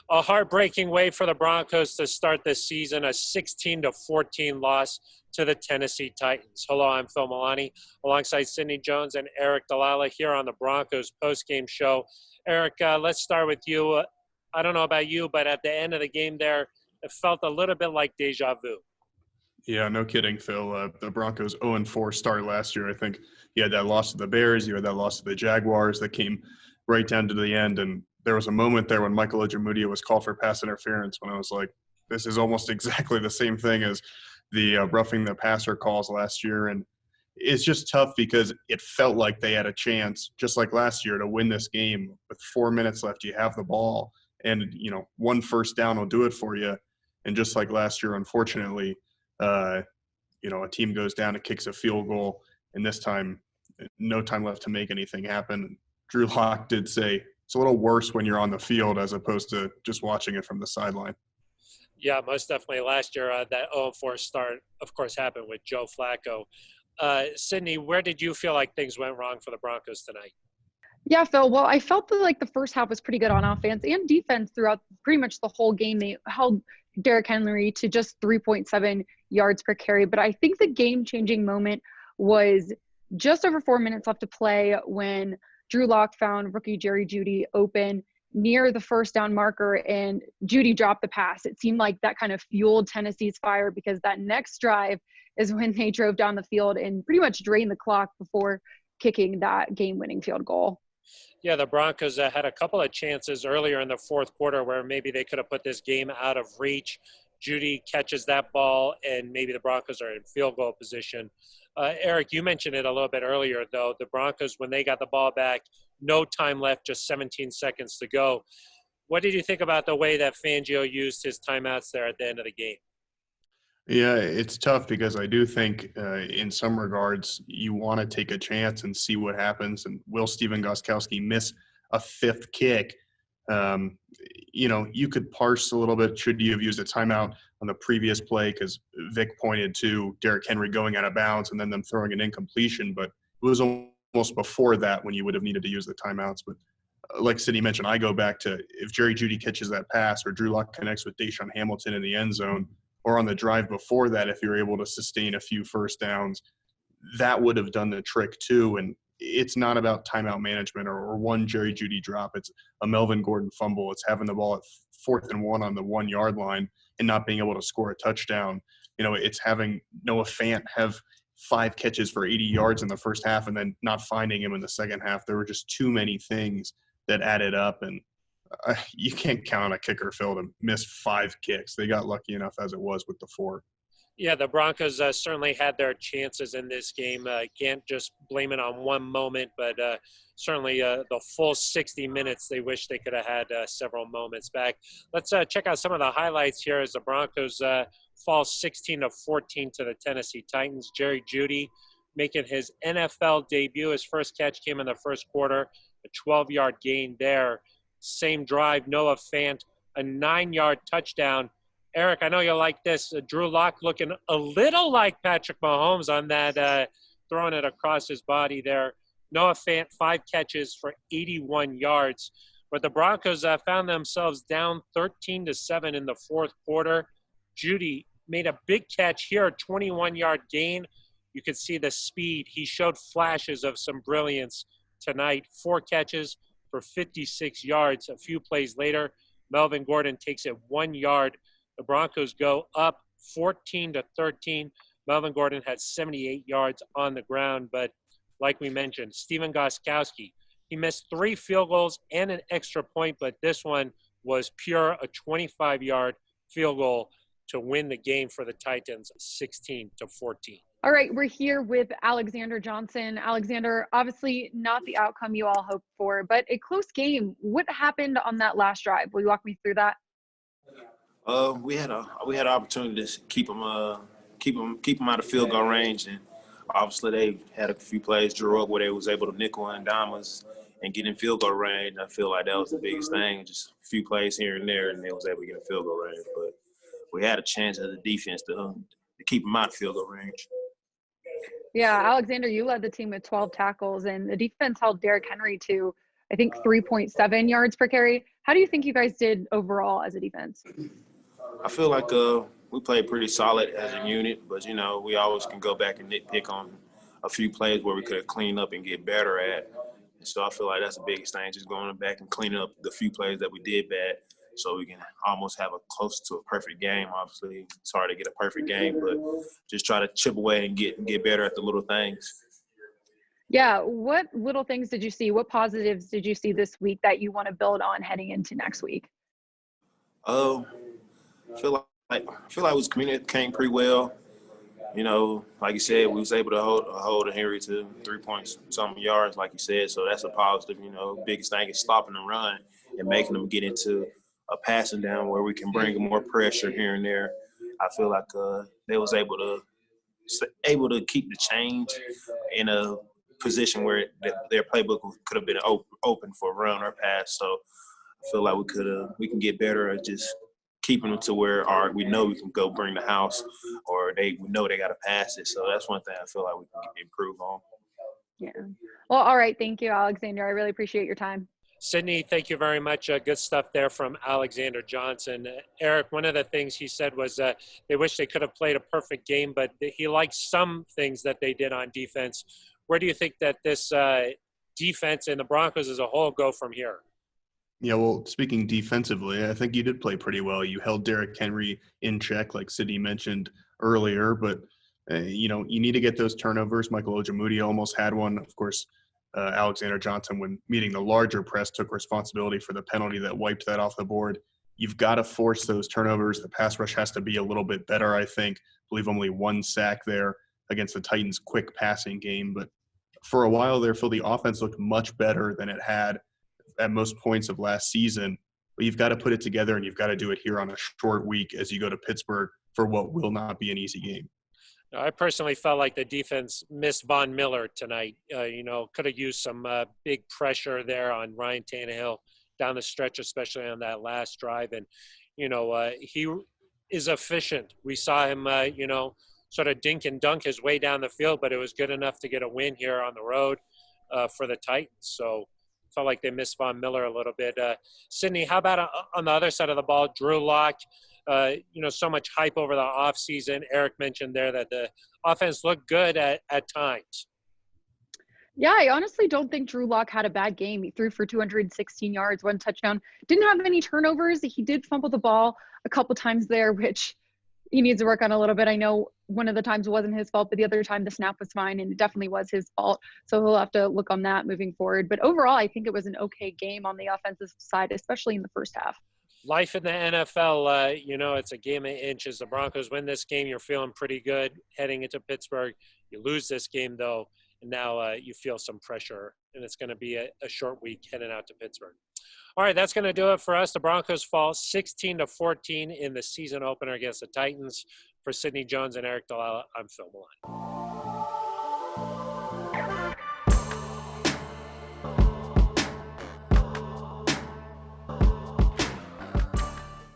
A heartbreaking way for the Broncos to start this season, a 16-14 loss to the Tennessee Titans. Hello, I'm Phil Milani, alongside Sidney Jones and Eric Dalala here on the Broncos Postgame Show. Eric, let's start with you. I don't know about you, but at the end of the game there, it felt a little bit like deja vu. Yeah, no kidding, Phil. The Broncos 0-4 start last year. I think you had that loss to the Bears, you had that loss to the Jaguars that came right down to the end. And there was a moment there when Michael Ojemudia was called for pass interference when I was like, this is almost exactly the same thing as the roughing the passer calls last year. And it's just tough because it felt like they had a chance, just like last year, to win this game. With 4 minutes left, you have the ball. And, one first down will do it for you. And just like last year, unfortunately, a team goes down and kicks a field goal, and this time, no time left to make anything happen. Drew Lock did say it's a little worse when you're on the field as opposed to just watching it from the sideline. Yeah, most definitely. Last year, that 0-4 start, of course, happened with Joe Flacco. Sidney, where did you feel like things went wrong for the Broncos tonight? Yeah, Phil. Well, I felt that the first half was pretty good on offense and defense throughout pretty much the whole game. They held Derrick Henry to just 3.7 yards per carry. But I think the game-changing moment was just over 4 minutes left to play when Drew Lock found rookie Jerry Jeudy open near the first down marker, and Jeudy dropped the pass. It seemed like that kind of fueled Tennessee's fire, because that next drive is when they drove down the field and pretty much drained the clock before kicking that game-winning field goal. Yeah, the Broncos had a couple of chances earlier in the fourth quarter where maybe they could have put this game out of reach. Jeudy catches that ball, and maybe the Broncos are in field goal position. Eric, you mentioned it a little bit earlier, though. The Broncos, when they got the ball back, no time left, just 17 seconds to go. What did you think about the way that Fangio used his timeouts there at the end of the game? Yeah, it's tough because I do think in some regards you want to take a chance and see what happens. And will Stephen Gostkowski miss a fifth kick? You could parse a little bit. Should you have used a timeout on the previous play? Because Vic pointed to Derrick Henry going out of bounds and then them throwing an incompletion. But it was almost before that when you would have needed to use the timeouts. But like Sidney mentioned, I go back to if Jerry Jeudy catches that pass or Drew Lock connects with Deshaun Hamilton in the end zone, or on the drive before that, if you're able to sustain a few first downs, that would have done the trick too. And it's not about timeout management or one Jerry Jeudy drop. It's a Melvin Gordon fumble. It's having the ball at 4th and 1 on the 1 yard line and not being able to score a touchdown. It's having Noah Fant have 5 catches for 80 yards in the first half and then not finding him in the second half. There were just too many things that added up, and you can't count on a kicker, Phil, to miss 5 kicks. They got lucky enough as it was with the 4. Yeah, the Broncos certainly had their chances in this game. Can't just blame it on one moment, but certainly the full 60 minutes, they wish they could have had several moments back. Let's check out some of the highlights here as the Broncos fall 16-14 to the Tennessee Titans. Jerry Jeudy making his NFL debut. His first catch came in the first quarter, a 12-yard gain there. Same drive, Noah Fant, a 9-yard touchdown. Eric, I know you like this. Drew Lock looking a little like Patrick Mahomes on that, throwing it across his body there. Noah Fant, 5 catches for 81 yards. But the Broncos found themselves down 13-7 in the fourth quarter. Jeudy made a big catch here, a 21-yard gain. You could see the speed. He showed flashes of some brilliance tonight. 4 catches for 56 yards. A few plays later, Melvin Gordon takes it 1 yard. The Broncos go up 14-13. Melvin Gordon had 78 yards on the ground, but like we mentioned, Stephen Gostkowski, he missed 3 field goals and an extra point, but this one was pure, a 25-yard field goal to win the game for the Titans 16-14. All right, we're here with Alexander Johnson. Alexander, obviously not the outcome you all hoped for, but a close game. What happened on that last drive? Will you walk me through that? We had an opportunity to keep them out of field goal range, and obviously they had a few plays drew up where they was able to nickel and dime us and get in field goal range. I feel like that was the biggest thing, just a few plays here and there, and they was able to get in field goal range. But we had a chance as a defense to keep them out of field goal range. Yeah, Alexander, you led the team with 12 tackles, and the defense held Derrick Henry to, I think, 3.7 yards per carry. How do you think you guys did overall as a defense? I feel like we played pretty solid as a unit, but, we always can go back and nitpick on a few plays where we could have cleaned up and get better at. And so I feel like that's the biggest thing, just going back and cleaning up the few plays that we did bad so we can almost have a close to a perfect game. Obviously, it's hard to get a perfect game, but just try to chip away and get better at the little things. Yeah. What little things did you see? What positives did you see this week that you want to build on heading into next week? I feel like we was communicating pretty well. Like you said, we was able to hold Henry to 3-point-something yards, like you said. So that's a positive. Biggest thing is stopping the run and making them get into a passing down where we can bring more pressure here and there. I feel like they was able to keep the change in a position where their playbook could have been open for a run or pass. So I feel like we can get better at just keeping them to where we know we can go bring the house, or we know they got to pass it. So that's one thing I feel like we can improve on. Yeah. Well, all right. Thank you, Alexander. I really appreciate your time. Sydney, thank you very much. Good stuff there from Alexander Johnson. Eric, one of the things he said was they wish they could have played a perfect game, but he liked some things that they did on defense. Where do you think that this defense and the Broncos as a whole go from here? Yeah, well, speaking defensively, I think you did play pretty well. You held Derrick Henry in check, like Sydney mentioned earlier, but, you need to get those turnovers. Michael Ojemudia almost had one. Of course, Alexander Johnson, when meeting the larger press, took responsibility for the penalty that wiped that off the board. You've got to force those turnovers. The pass rush has to be a little bit better, I think. I believe only one sack there against the Titans' quick passing game. But for a while there, Phil, the offense looked much better than it had at most points of last season. But you've got to put it together, and you've got to do it here on a short week as you go to Pittsburgh for what will not be an easy game. I personally felt like the defense missed Von Miller tonight. Could have used some big pressure there on Ryan Tannehill down the stretch, especially on that last drive. And, he is efficient. We saw him, sort of dink and dunk his way down the field, but it was good enough to get a win here on the road for the Titans. So felt like they missed Von Miller a little bit. Sydney, how about on the other side of the ball, Drew Lock? So much hype over the offseason. Eric mentioned there that the offense looked good at times. Yeah, I honestly don't think Drew Lock had a bad game. He threw for 216 yards, 1 touchdown. Didn't have any turnovers. He did fumble the ball a couple times there, which he needs to work on a little bit. I know one of the times it wasn't his fault, but the other time the snap was fine, and it definitely was his fault. So he'll have to look on that moving forward. But overall, I think it was an okay game on the offensive side, especially in the first half. Life in the NFL, it's a game of inches. The Broncos win this game, you're feeling pretty good heading into Pittsburgh. You lose this game, though, and now you feel some pressure, and it's going to be a short week heading out to Pittsburgh. All right, that's going to do it for us. The Broncos fall 16-14 in the season opener against the Titans. For Sydney Jones and Eric Dalala, I'm Phil Milani.